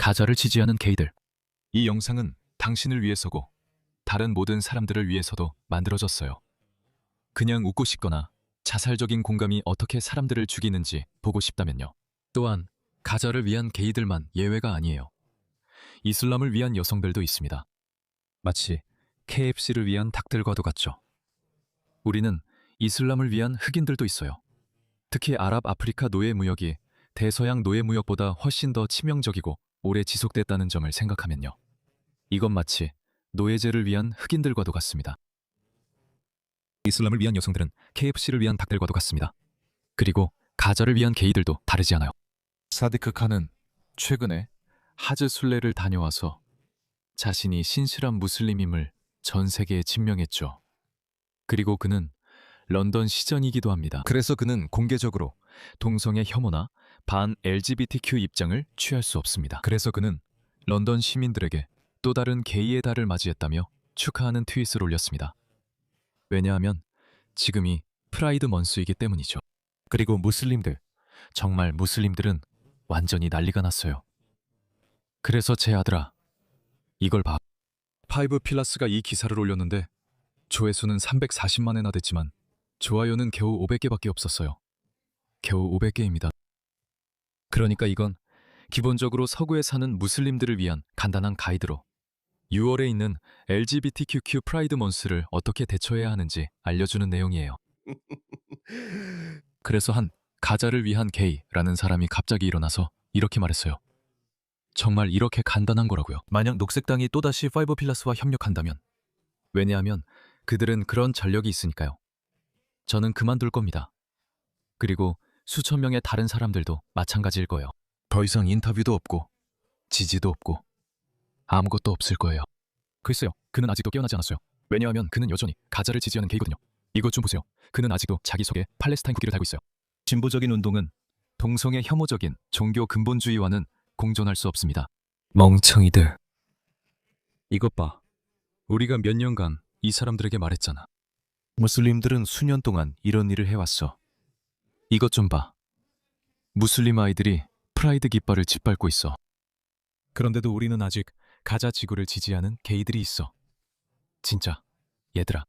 가자를 지지하는 게이들. 이 영상은 당신을 위해서고 다른 모든 사람들을 위해서도 만들어졌어요. 그냥 웃고 싶거나 자살적인 공감이 어떻게 사람들을 죽이는지 보고 싶다면요. 또한 가자를 위한 게이들만 예외가 아니에요. 이슬람을 위한 여성들도 있습니다. 마치 KFC를 위한 닭들과도 같죠. 우리는 이슬람을 위한 흑인들도 있어요. 특히 아랍 아프리카 노예 무역이 대서양 노예 무역보다 훨씬 더 치명적이고 오래 지속됐다는 점을 생각하면요. 이건 마치 노예제를 위한 흑인들과도 같습니다. 이슬람을 위한 여성들은 KFC를 위한 닭들과도 같습니다. 그리고 가자를 위한 게이들도 다르지 않아요. 사디크 칸은 최근에 하즈 순례를 다녀와서 자신이 신실한 무슬림임을 전 세계에 증명했죠. 그리고 그는 런던 시전이기도 합니다. 그래서 그는 공개적으로 동성애 혐오나 반 LGBTQ 입장을 취할 수 없습니다. 그래서 그는 런던 시민들에게 또 다른 게이의 달을 맞이했다며 축하하는 트윗을 올렸습니다. 왜냐하면 지금이 프라이드 먼스이기 때문이죠. 그리고 무슬림들, 정말 무슬림들은 완전히 난리가 났어요. 그래서 제 아들아, 이걸 봐. 파이브 필라스가 이 기사를 올렸는데 조회수는 340만회나 됐지만 좋아요는 겨우 500개밖에 없었어요. 겨우 500개입니다. 그러니까 이건 기본적으로 서구에 사는 무슬림들을 위한 간단한 가이드로 6월에 있는 LGBTQ 프라이드 먼스를 어떻게 대처해야 하는지 알려주는 내용이에요. 그래서 한 가자를 위한 게이라는 사람이 갑자기 일어나서 이렇게 말했어요. 정말 이렇게 간단한 거라고요. 만약 녹색당이 또다시 파이브 필라스와 협력한다면, 왜냐하면 그들은 그런 전력이 있으니까요. 저는 그만둘 겁니다. 그리고 수천 명의 다른 사람들도 마찬가지일 거예요. 더 이상 인터뷰도 없고 지지도 없고 아무것도 없을 거예요. 글쎄요, 그는 아직도 깨어나지 않았어요. 왜냐하면 그는 여전히 가자를 지지하는 게이거든요. 이것 좀 보세요. 그는 아직도 자기 속에 팔레스타인 국기를 달고 있어요. 진보적인 운동은 동성애 혐오적인 종교 근본주의와는 공존할 수 없습니다. 멍청이들. 이것 봐. 우리가 몇 년간 이 사람들에게 말했잖아. 무슬림들은 수년 동안 이런 일을 해왔어. 이것 좀 봐. 무슬림 아이들이 프라이드 깃발을 짓밟고 있어. 그런데도 우리는 아직 가자 지구를 지지하는 게이들이 있어. 진짜, 얘들아.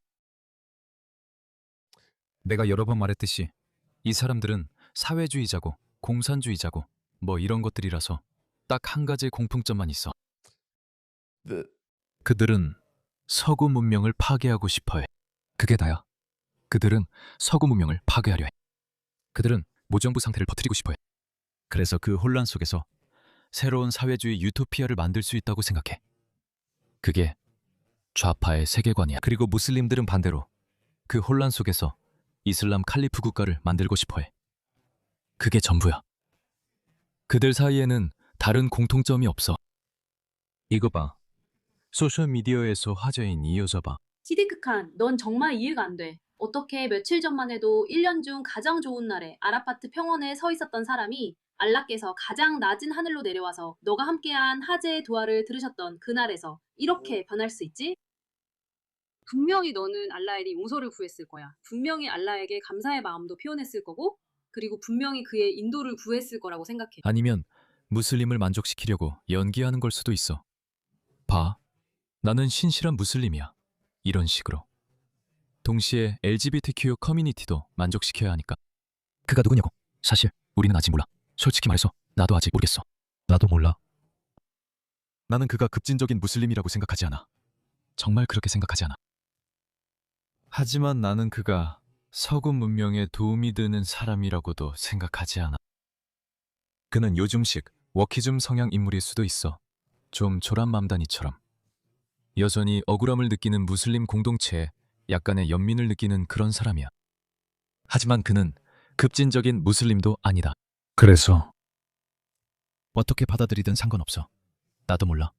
내가 여러 번 말했듯이 이 사람들은 사회주의자고 공산주의자고 뭐 이런 것들이라서 딱 한 가지 공통점만 있어. 그들은 서구 문명을 파괴하고 싶어해. 그게 다야. 그들은 서구 문명을 파괴하려 해. 그들은 무정부 상태를 퍼뜨리고 싶어해. 그래서 그 혼란 속에서 새로운 사회주의 유토피아를 만들 수 있다고 생각해. 그게 좌파의 세계관이야. 그리고 무슬림들은 반대로 그 혼란 속에서 이슬람 칼리프 국가를 만들고 싶어해. 그게 전부야. 그들 사이에는 다른 공통점이 없어. 이거 봐. 소셜미디어에서 화제인 이 여자 봐. 시디크 칸, 넌 정말 이해가 안 돼. 어떻게 며칠 전만 해도 1년 중 가장 좋은 날에 아라파트 평원에 서 있었던 사람이 알라께서 가장 낮은 하늘로 내려와서 너가 함께한 하제의 두아를 들으셨던 그날에서 이렇게 변할 수 있지? 분명히 너는 알라에게 용서를 구했을 거야. 분명히 알라에게 감사의 마음도 표현했을 거고, 그리고 분명히 그의 인도를 구했을 거라고 생각해. 아니면 무슬림을 만족시키려고 연기하는 걸 수도 있어. 봐. 나는 신실한 무슬림이야. 이런 식으로. 동시에 LGBTQ 커뮤니티도 만족시켜야 하니까. 그가 누구냐고? 사실 우리는 아직 몰라. 솔직히 말해서 나도 아직 모르겠어. 나도 몰라. 나는 그가 급진적인 무슬림이라고 생각하지 않아. 정말 그렇게 생각하지 않아. 하지만 나는 그가 서구 문명에 도움이 되는 사람이라고도 생각하지 않아. 그는 요즘식 워키즘 성향 인물일 수도 있어. 좀 조란맘다니처럼. 여전히 억울함을 느끼는 무슬림 공동체에 약간의 연민을 느끼는 그런 사람이야. 하지만 그는 급진적인 무슬림도 아니다. 그래서 어떻게 받아들이든 상관없어. 나도 몰라.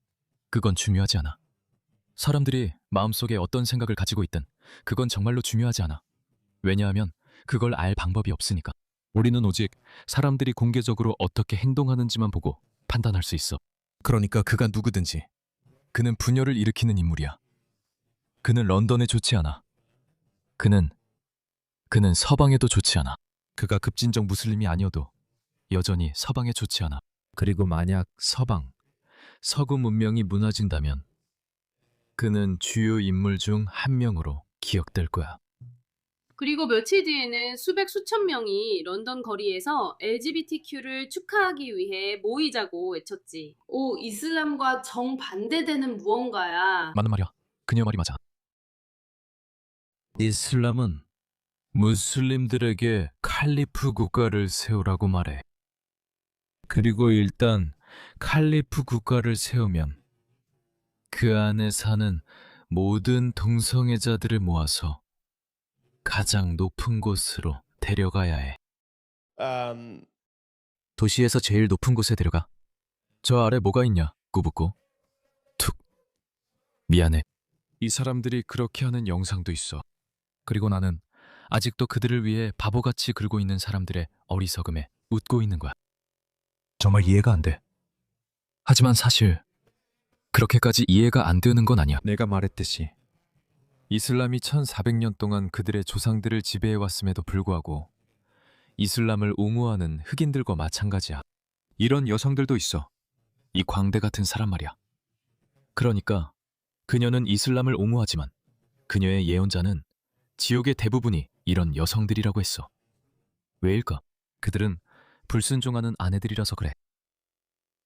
그건 중요하지 않아. 사람들이 마음속에 어떤 생각을 가지고 있든 그건 정말로 중요하지 않아. 왜냐하면 그걸 알 방법이 없으니까. 우리는 오직 사람들이 공개적으로 어떻게 행동하는지만 보고 판단할 수 있어. 그러니까 그가 누구든지 그는 분열을 일으키는 인물이야. 그는 런던에 좋지 않아. 그는 서방에도 좋지 않아. 그가 급진적 무슬림이 아니어도 여전히 서방에 좋지 않아. 그리고 만약 서방, 서구 문명이 무너진다면 그는 주요 인물 중 한 명으로 기억될 거야. 그리고 며칠 뒤에는 수백 수천 명이 런던 거리에서 LGBTQ를 축하하기 위해 모이자고 외쳤지. 오, 이슬람과 정반대되는 무언가야. 맞는 말이야. 그녀 말이 맞아. 이슬람은 무슬림들에게 칼리프 국가를 세우라고 말해. 그리고 일단 칼리프 국가를 세우면 그 안에 사는 모든 동성애자들을 모아서 가장 높은 곳으로 데려가야 해. 도시에서 제일 높은 곳에 데려가. 저 아래 뭐가 있냐? 꾸붓고. 툭. 미안해. 이 사람들이 그렇게 하는 영상도 있어. 그리고 나는 아직도 그들을 위해 바보같이 긁고 있는 사람들의 어리석음에 웃고 있는 거야. 정말 이해가 안 돼. 하지만 사실 그렇게까지 이해가 안 되는 건 아니야. 내가 말했듯이 이슬람이 1400년 동안 그들의 조상들을 지배해왔음에도 불구하고 이슬람을 옹호하는 흑인들과 마찬가지야. 이런 여성들도 있어. 이 광대 같은 사람 말이야. 그러니까 그녀는 이슬람을 옹호하지만 그녀의 예언자는 지옥의 대부분이 이런 여성들이라고 했어. 왜일까? 그들은 불순종하는 아내들이라서 그래.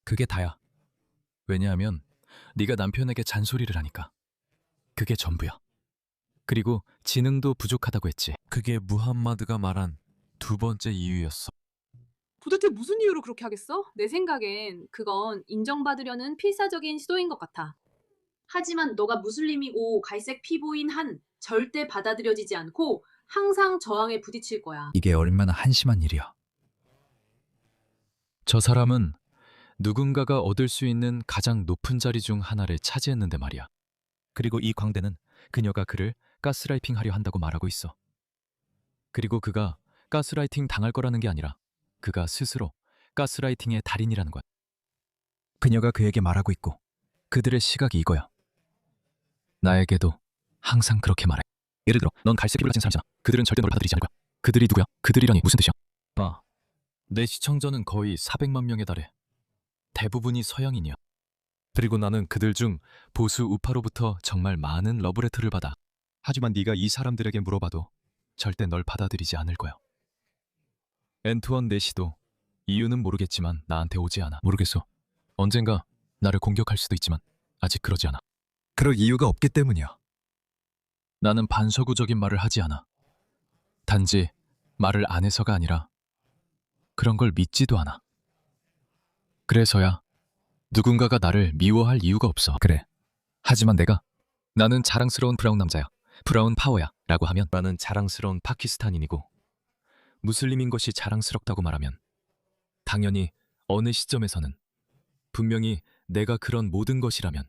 그게 다야. 왜냐하면 네가 남편에게 잔소리를 하니까. 그게 전부야. 그리고 지능도 부족하다고 했지. 그게 무함마드가 말한 두 번째 이유였어. 도대체 무슨 이유로 그렇게 하겠어? 내 생각엔 그건 인정받으려는 필사적인 시도인 것 같아. 하지만 너가 무슬림이고 갈색 피부인 한 절대 받아들여지지 않고 항상 저항에 부딪힐 거야. 이게 얼마나 한심한 일이야. 저 사람은 누군가가 얻을 수 있는 가장 높은 자리 중 하나를 차지했는데 말이야. 그리고 이 광대는 그녀가 그를 가스라이팅 하려 한다고 말하고 있어. 그리고 그가 가스라이팅 당할 거라는 게 아니라 그가 스스로 가스라이팅의 달인이라는 거야. 그녀가 그에게 말하고 있고 그들의 시각이 이거야. 나에게도 항상 그렇게 말해. 예를 들어 넌 갈색 피부를 가진 사람이잖아. 그들은 절대 널 받아들이지 않을 거야. 그들이 누구야? 그들이라니 무슨 뜻이야? 봐. 내 시청자는 거의 400만 명에 달해. 대부분이 서양인이야. 그리고 나는 그들 중 보수 우파로부터 정말 많은 러브레터를 받아. 하지만 네가 이 사람들에게 물어봐도 절대 널 받아들이지 않을 거야. 앤투원 내시도 이유는 모르겠지만 나한테 오지 않아. 모르겠어. 언젠가 나를 공격할 수도 있지만 아직 그러지 않아. 그럴 이유가 없기 때문이야. 나는 반서구적인 말을 하지 않아. 단지 말을 안 해서가 아니라 그런 걸 믿지도 않아. 그래서야 누군가가 나를 미워할 이유가 없어. 그래. 하지만 나는 자랑스러운 브라운 남자야. 브라운 파워야 라고 하면 나는 자랑스러운 파키스탄인이고 무슬림인 것이 자랑스럽다고 말하면 당연히 어느 시점에서는 분명히 내가 그런 모든 것이라면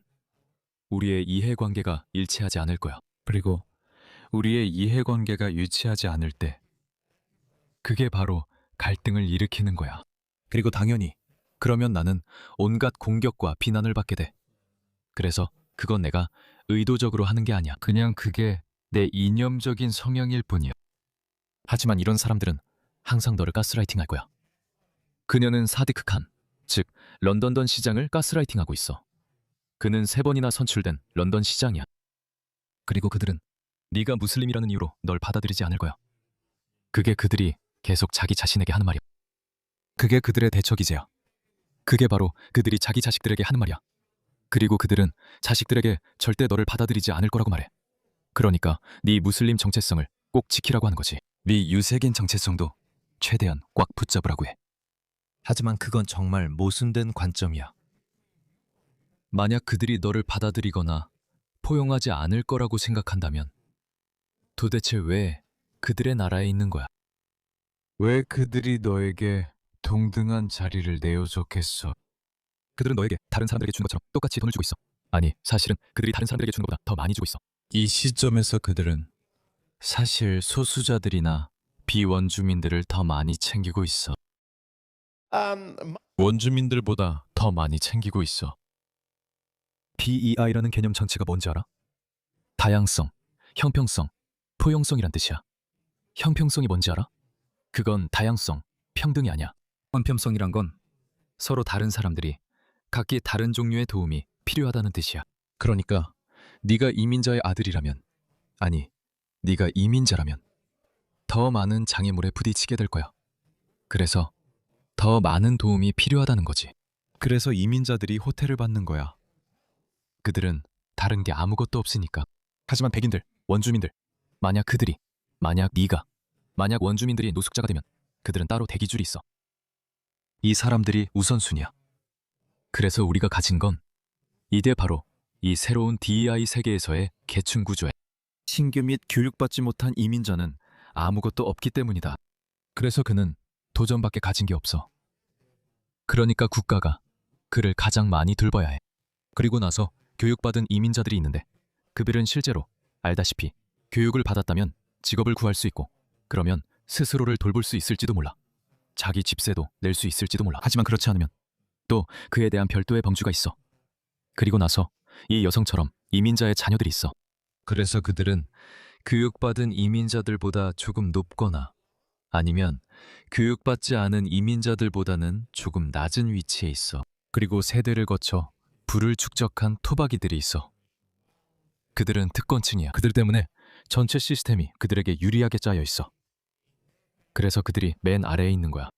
우리의 이해관계가 일치하지 않을 거야. 그리고 우리의 이해관계가 일치하지 않을 때 그게 바로 갈등을 일으키는 거야. 그리고 당연히 그러면 나는 온갖 공격과 비난을 받게 돼. 그래서 그건 내가 의도적으로 하는 게 아니야. 그냥 그게 내 이념적인 성향일 뿐이야. 하지만 이런 사람들은 항상 너를 가스라이팅할 거야. 그녀는 사디크 칸, 즉 런던던 시장을 가스라이팅하고 있어. 그는 3번이나 선출된 런던 시장이야. 그리고 그들은 네가 무슬림이라는 이유로 널 받아들이지 않을 거야. 그게 그들이 계속 자기 자신에게 하는 말이야. 그게 그들의 대처기제야. 그게 바로 그들이 자기 자식들에게 하는 말이야. 그리고 그들은 자식들에게 절대 너를 받아들이지 않을 거라고 말해. 그러니까 네 무슬림 정체성을 꼭 지키라고 하는 거지. 네 유색인 정체성도 최대한 꽉 붙잡으라고 해. 하지만 그건 정말 모순된 관점이야. 만약 그들이 너를 받아들이거나 포용하지 않을 거라고 생각한다면 도대체 왜 그들의 나라에 있는 거야? 왜 그들이 너에게 동등한 자리를 내어줬겠어? 그들은 너에게 다른 사람들에게 주는 것처럼 똑같이 돈을 주고 있어. 아니, 사실은 그들이 다른 사람들에게 주는 것보다 더 많이 주고 있어. 이 시점에서 그들은 사실 소수자들이나 비원주민들을 더 많이 챙기고 있어. 원주민들보다 더 많이 챙기고 있어. DEI라는 개념 전체가 뭔지 알아? 다양성, 형평성, 포용성이란 뜻이야. 형평성이 뭔지 알아? 그건 다양성, 평등이 아니야. 형평성이란 건 서로 다른 사람들이 각기 다른 종류의 도움이 필요하다는 뜻이야. 그러니까 네가 이민자의 아들이라면, 아니, 네가 이민자라면 더 많은 장애물에 부딪히게 될 거야. 그래서 더 많은 도움이 필요하다는 거지. 그래서 이민자들이 호텔을 받는 거야. 그들은 다른 게 아무것도 없으니까. 하지만 백인들, 원주민들, 만약 원주민들이 노숙자가 되면 그들은 따로 대기줄이 있어. 이 사람들이 우선순위야. 그래서 우리가 가진 건 이게 바로 이 새로운 DEI 세계에서의 계층 구조야. 신규 및 교육받지 못한 이민자는 아무것도 없기 때문이다. 그래서 그는 도전밖에 가진 게 없어. 그러니까 국가가 그를 가장 많이 돌봐야 해. 그리고 나서 교육받은 이민자들이 있는데 그들은 실제로 알다시피 교육을 받았다면 직업을 구할 수 있고 그러면 스스로를 돌볼 수 있을지도 몰라. 자기 집세도 낼 수 있을지도 몰라. 하지만 그렇지 않으면 또 그에 대한 별도의 범주가 있어. 그리고 나서 이 여성처럼 이민자의 자녀들이 있어. 그래서 그들은 교육받은 이민자들보다 조금 높거나 아니면 교육받지 않은 이민자들보다는 조금 낮은 위치에 있어. 그리고 세대를 거쳐 부를 축적한 토박이들이 있어. 그들은 특권층이야. 그들 때문에 전체 시스템이 그들에게 유리하게 짜여 있어. 그래서 그들이 맨 아래에 있는 거야.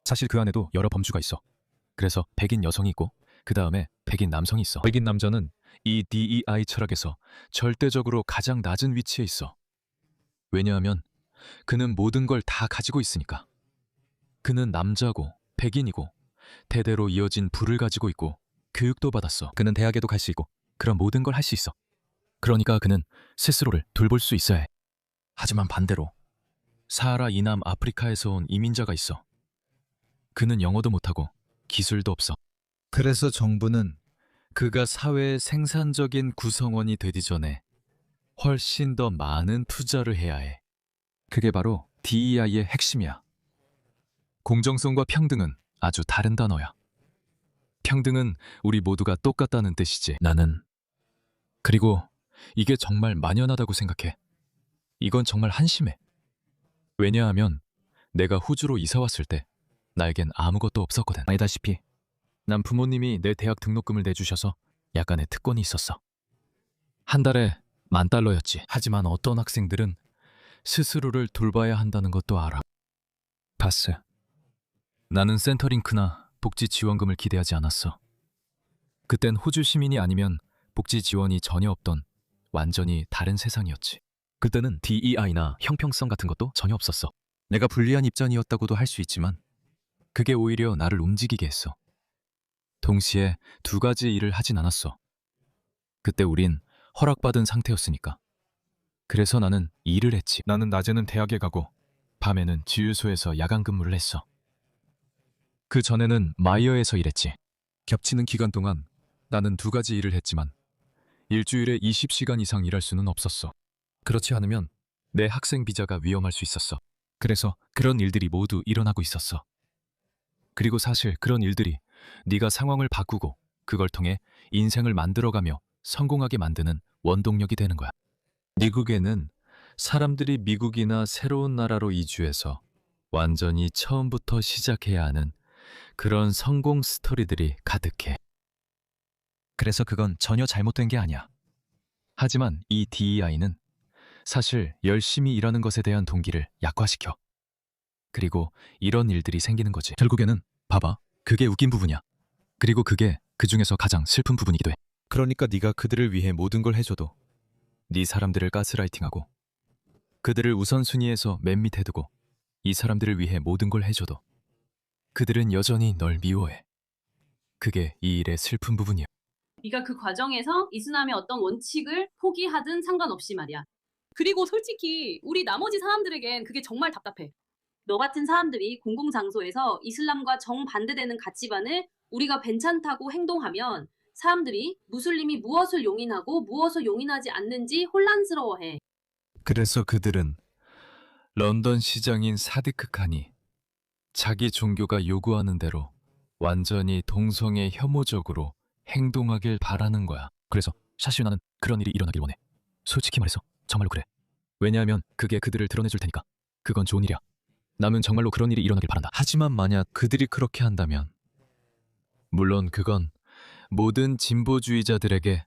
사실 그 안에도 여러 범주가 있어. 그래서 백인 여성이 있고 그 다음에 백인 남성이 있어. 백인 남자는 이 DEI 철학에서 절대적으로 가장 낮은 위치에 있어. 왜냐하면 그는 모든 걸 다 가지고 있으니까. 그는 남자고 백인이고 대대로 이어진 부를 가지고 있고 교육도 받았어. 그는 대학에도 갈 수 있고 그런 모든 걸 할 수 있어. 그러니까 그는 스스로를 돌볼 수 있어야 해. 하지만 반대로 사하라 이남 아프리카에서 온 이민자가 있어. 그는 영어도 못하고 기술도 없어. 그래서 정부는 그가 사회의 생산적인 구성원이 되기 전에 훨씬 더 많은 투자를 해야 해. 그게 바로 DEI의 핵심이야. 공정성과 평등은 아주 다른 단어야. 평등은 우리 모두가 똑같다는 뜻이지. 그리고 이게 정말 만연하다고 생각해. 이건 정말 한심해. 왜냐하면 내가 호주로 이사 왔을 때 나에겐 아무것도 없었거든. 알다시피 난 부모님이 내 대학 등록금을 내주셔서 약간의 특권이 있었어. 한 달에 $10,000였지. 하지만 어떤 학생들은 스스로를 돌봐야 한다는 것도 알아. 바스, 나는 센터링크나 복지 지원금을 기대하지 않았어. 그땐 호주 시민이 아니면 복지 지원이 전혀 없던 완전히 다른 세상이었지. 그때는 DEI나 형평성 같은 것도 전혀 없었어. 내가 불리한 입장이었다고도 할 수 있지만 그게 오히려 나를 움직이게 했어. 동시에 두 가지 일을 하진 않았어. 그때 우린 허락받은 상태였으니까. 그래서 나는 일을 했지. 나는 낮에는 대학에 가고 밤에는 지유소에서 야간 근무를 했어. 그 전에는 마이어에서 일했지. 겹치는 기간 동안 나는 두 가지 일을 했지만 일주일에 20시간 이상 일할 수는 없었어. 그렇지 않으면 내 학생 비자가 위험할 수 있었어. 그래서 그런 일들이 모두 일어나고 있었어. 그리고 사실 그런 일들이 네가 상황을 바꾸고 그걸 통해 인생을 만들어가며 성공하게 만드는 원동력이 되는 거야. 미국에는 사람들이 미국이나 새로운 나라로 이주해서 완전히 처음부터 시작해야 하는 그런 성공 스토리들이 가득해. 그래서 그건 전혀 잘못된 게 아니야. 하지만 이 DEI는 사실 열심히 일하는 것에 대한 동기를 약화시켜. 그리고 이런 일들이 생기는 거지. 결국에는 봐봐, 그게 웃긴 부분이야. 그리고 그게 그 중에서 가장 슬픈 부분이기도 해. 그러니까 네가 그들을 위해 모든 걸 해줘도 네 사람들을 가스라이팅하고 그들을 우선순위에서 맨 밑에 두고 이 사람들을 위해 모든 걸 해줘도 그들은 여전히 널 미워해. 그게 이 일의 슬픈 부분이야. 네가 그 과정에서 이슬람의 어떤 원칙을 포기하든 상관없이 말이야. 그리고 솔직히 우리 나머지 사람들에겐 그게 정말 답답해. 너 같은 사람들이 공공장소에서 이슬람과 정반대되는 가치관을 우리가 괜찮다고 행동하면 사람들이 무슬림이 무엇을 용인하고 무엇을 용인하지 않는지 혼란스러워해. 그래서 그들은 런던 시장인 사디크 칸이 자기 종교가 요구하는 대로 완전히 동성애 혐오적으로 행동하길 바라는 거야. 그래서 사실 나는 그런 일이 일어나길 원해. 솔직히 말해서 정말로 그래. 왜냐하면 그게 그들을 드러내줄 테니까. 그건 좋은 일이야. 남은 정말로 그런 일이 일어나길 바란다. 하지만 만약 그들이 그렇게 한다면 물론 그건 모든 진보주의자들에게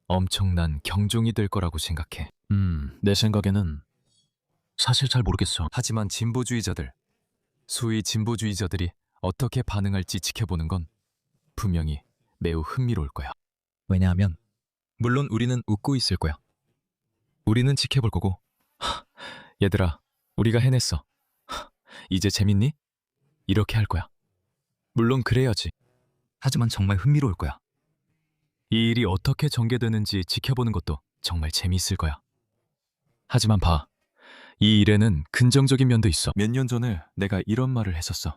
엄청난 경종이 될 거라고 생각해. 내 생각에는 사실 잘 모르겠어. 하지만 진보주의자들, 소위 진보주의자들이 어떻게 반응할지 지켜보는 건 분명히 매우 흥미로울 거야. 왜냐하면 물론 우리는 웃고 있을 거야. 우리는 지켜볼 거고, 얘들아, 우리가 해냈어. 이제 재밌니? 이렇게 할 거야. 물론 그래야지. 하지만 정말 흥미로울 거야. 이 일이 어떻게 전개되는지 지켜보는 것도 정말 재미있을 거야. 하지만 봐, 이 일에는 긍정적인 면도 있어. 몇 년 전에 내가 이런 말을 했었어.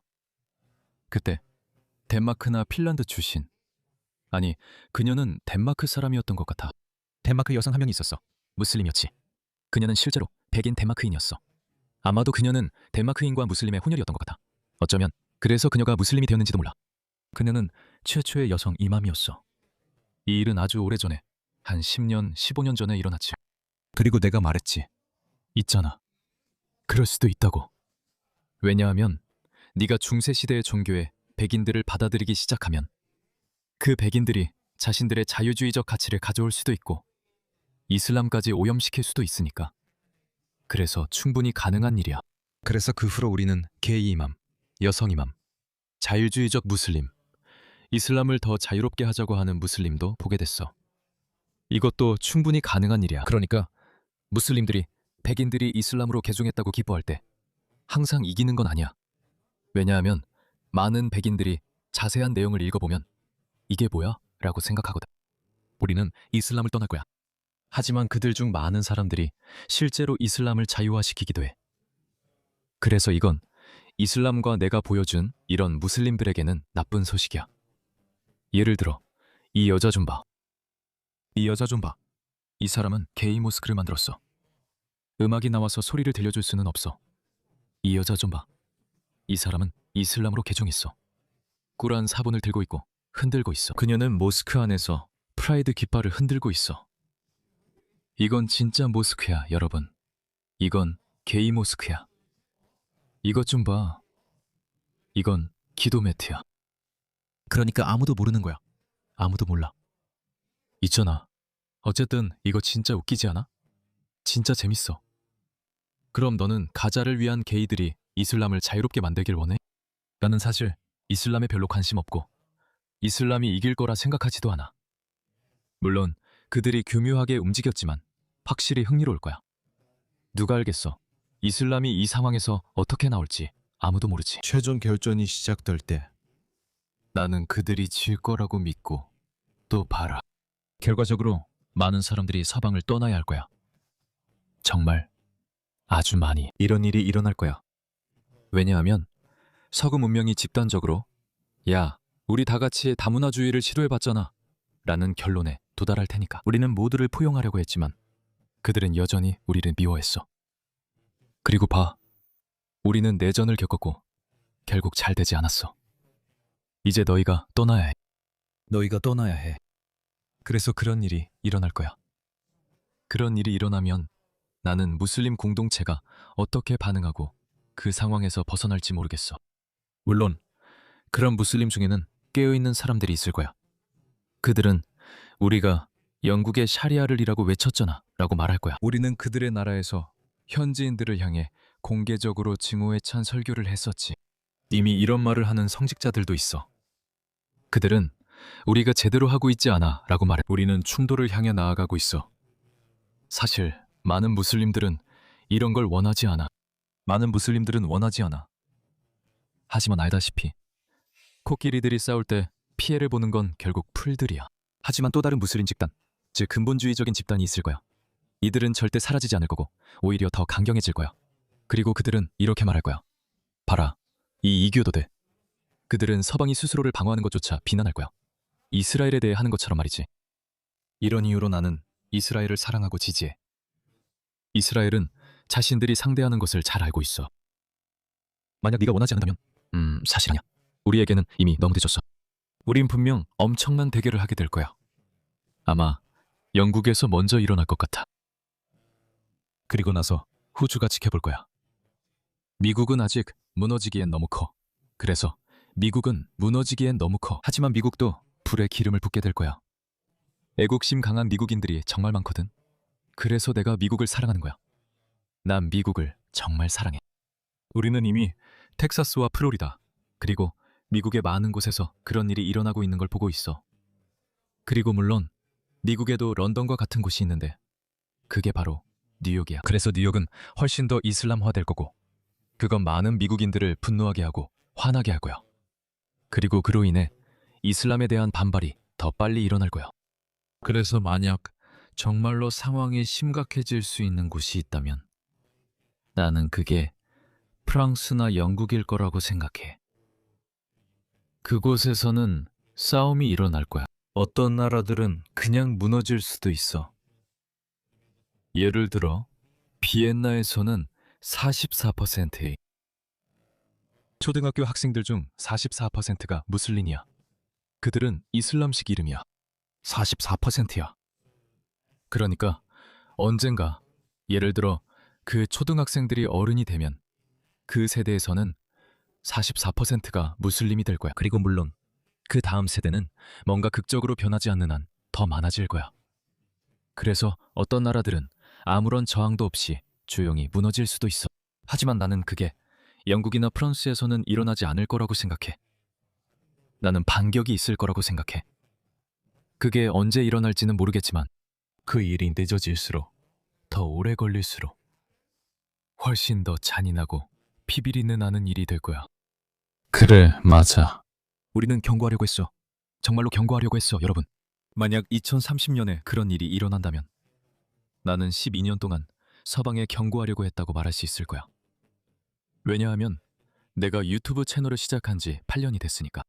그때 덴마크나 핀란드 출신, 아니, 그녀는 덴마크 사람이었던 것 같아. 덴마크 여성 한 명이 있었어. 무슬림이었지. 그녀는 실제로 백인 덴마크인이었어. 아마도 그녀는 덴마크인과 무슬림의 혼혈이었던 것 같아. 어쩌면 그래서 그녀가 무슬림이 되었는지도 몰라. 그녀는 최초의 여성 이맘이었어. 이 일은 아주 오래전에, 한 10년, 15년 전에 일어났지. 그리고 내가 말했지. 있잖아. 그럴 수도 있다고. 왜냐하면 네가 중세시대의 종교에 백인들을 받아들이기 시작하면 그 백인들이 자신들의 자유주의적 가치를 가져올 수도 있고 이슬람까지 오염시킬 수도 있으니까. 그래서 충분히 가능한 일이야. 그래서 그 후로 우리는 게이 이맘, 여성 이맘, 자유주의적 무슬림, 이슬람을 더 자유롭게 하자고 하는 무슬림도 보게 됐어. 이것도 충분히 가능한 일이야. 그러니까 무슬림들이 백인들이 이슬람으로 개종했다고 기뻐할 때 항상 이기는 건 아니야. 왜냐하면 많은 백인들이 자세한 내용을 읽어보면 이게 뭐야? 라고 생각하거든. 우리는 이슬람을 떠날 거야. 하지만 그들 중 많은 사람들이 실제로 이슬람을 자유화시키기도 해. 그래서 이건 이슬람과 내가 보여준 이런 무슬림들에게는 나쁜 소식이야. 예를 들어 이 여자 좀 봐. 이 여자 좀 봐. 이 사람은 게이 모스크를 만들었어. 음악이 나와서 소리를 들려줄 수는 없어. 이 여자 좀 봐. 이 사람은 이슬람으로 개종했어. 꾸란 사본을 들고 있고 흔들고 있어. 그녀는 모스크 안에서 프라이드 깃발을 흔들고 있어. 이건 진짜 모스크야, 여러분. 이건 게이 모스크야. 이것 좀 봐. 이건 기도 매트야. 그러니까 아무도 모르는 거야. 아무도 몰라. 있잖아. 어쨌든 이거 진짜 웃기지 않아? 진짜 재밌어. 그럼 너는 가자를 위한 게이들이 이슬람을 자유롭게 만들길 원해? 나는 사실 이슬람에 별로 관심 없고 이슬람이 이길 거라 생각하지도 않아. 물론 그들이 교묘하게 움직였지만 확실히 흥미로울 거야. 누가 알겠어. 이슬람이 이 상황에서 어떻게 나올지 아무도 모르지. 최종 결전이 시작될 때 나는 그들이 질 거라고 믿고 또 봐라. 결과적으로 많은 사람들이 서방을 떠나야 할 거야. 정말 아주 많이. 이런 일이 일어날 거야. 왜냐하면 서구 문명이 집단적으로 야, 우리 다 같이 다문화주의를 시도해봤잖아 라는 결론에 도달할 테니까. 우리는 모두를 포용하려고 했지만 그들은 여전히 우리를 미워했어. 그리고 봐. 우리는 내전을 겪었고 결국 잘 되지 않았어. 이제 너희가 떠나야 해. 너희가 떠나야 해. 그래서 그런 일이 일어날 거야. 그런 일이 일어나면 나는 무슬림 공동체가 어떻게 반응하고 그 상황에서 벗어날지 모르겠어. 물론 그런 무슬림 중에는 깨어있는 사람들이 있을 거야. 그들은 우리가 영국의 샤리아를 이라고 외쳤잖아 라고 말할 거야. 우리는 그들의 나라에서 현지인들을 향해 공개적으로 증오에 찬 설교를 했었지. 이미 이런 말을 하는 성직자들도 있어. 그들은 우리가 제대로 하고 있지 않아 라고 말해. 우리는 충돌을 향해 나아가고 있어. 사실 많은 무슬림들은 이런 걸 원하지 않아. 많은 무슬림들은 원하지 않아. 하지만 알다시피 코끼리들이 싸울 때 피해를 보는 건 결국 풀들이야. 하지만 또 다른 무슬림 집단, 즉 근본주의적인 집단이 있을 거야. 이들은 절대 사라지지 않을 거고 오히려 더 강경해질 거야. 그리고 그들은 이렇게 말할 거야. 봐라, 이 이교도 돼. 그들은 서방이 스스로를 방어하는 것조차 비난할 거야. 이스라엘에 대해 하는 것처럼 말이지. 이런 이유로 나는 이스라엘을 사랑하고 지지해. 이스라엘은 자신들이 상대하는 것을 잘 알고 있어. 만약 네가 원하지 않는다면 사실 아니야. 우리에게는 이미 너무 늦었어. 우린 분명 엄청난 대결을 하게 될 거야. 아마 영국에서 먼저 일어날 것 같아. 그리고 나서 호주가 지켜볼 거야. 미국은 아직 무너지기엔 너무 커. 그래서 미국은 무너지기엔 너무 커. 하지만 미국도 불에 기름을 붓게 될 거야. 애국심 강한 미국인들이 정말 많거든. 그래서 내가 미국을 사랑하는 거야. 난 미국을 정말 사랑해. 우리는 이미 텍사스와 플로리다, 그리고 미국의 많은 곳에서 그런 일이 일어나고 있는 걸 보고 있어. 그리고 물론 미국에도 런던과 같은 곳이 있는데 그게 바로 뉴욕이야. 그래서 뉴욕은 훨씬 더 이슬람화될 거고 그건 많은 미국인들을 분노하게 하고 화나게 할 거야. 그리고 그로 인해 이슬람에 대한 반발이 더 빨리 일어날 거야. 그래서 만약 정말로 상황이 심각해질 수 있는 곳이 있다면 나는 그게 프랑스나 영국일 거라고 생각해. 그곳에서는 싸움이 일어날 거야. 어떤 나라들은 그냥 무너질 수도 있어. 예를 들어 비엔나에서는 44%의 초등학교 학생들 중 44%가 무슬림이야. 그들은 이슬람식 이름이야. 44%야. 그러니까 언젠가 예를 들어 그 초등학생들이 어른이 되면 그 세대에서는 44%가 무슬림이 될 거야. 그리고 물론 그 다음 세대는 뭔가 극적으로 변하지 않는 한 더 많아질 거야. 그래서 어떤 나라들은 아무런 저항도 없이 조용히 무너질 수도 있어. 하지만 나는 그게 영국이나 프랑스에서는 일어나지 않을 거라고 생각해. 나는 반격이 있을 거라고 생각해. 그게 언제 일어날지는 모르겠지만 그 일이 늦어질수록 더 오래 걸릴수록 훨씬 더 잔인하고 피비린내 나는 일이 될 거야. 그래, 맞아. 우리는 경고하려고 했어. 정말로 경고하려고 했어, 여러분. 만약 2030년에 그런 일이 일어난다면 나는 12년 동안 서방에 경고하려고 했다고 말할 수 있을 거야. 왜냐하면 내가 유튜브 채널을 시작한 지 8년이 됐으니까.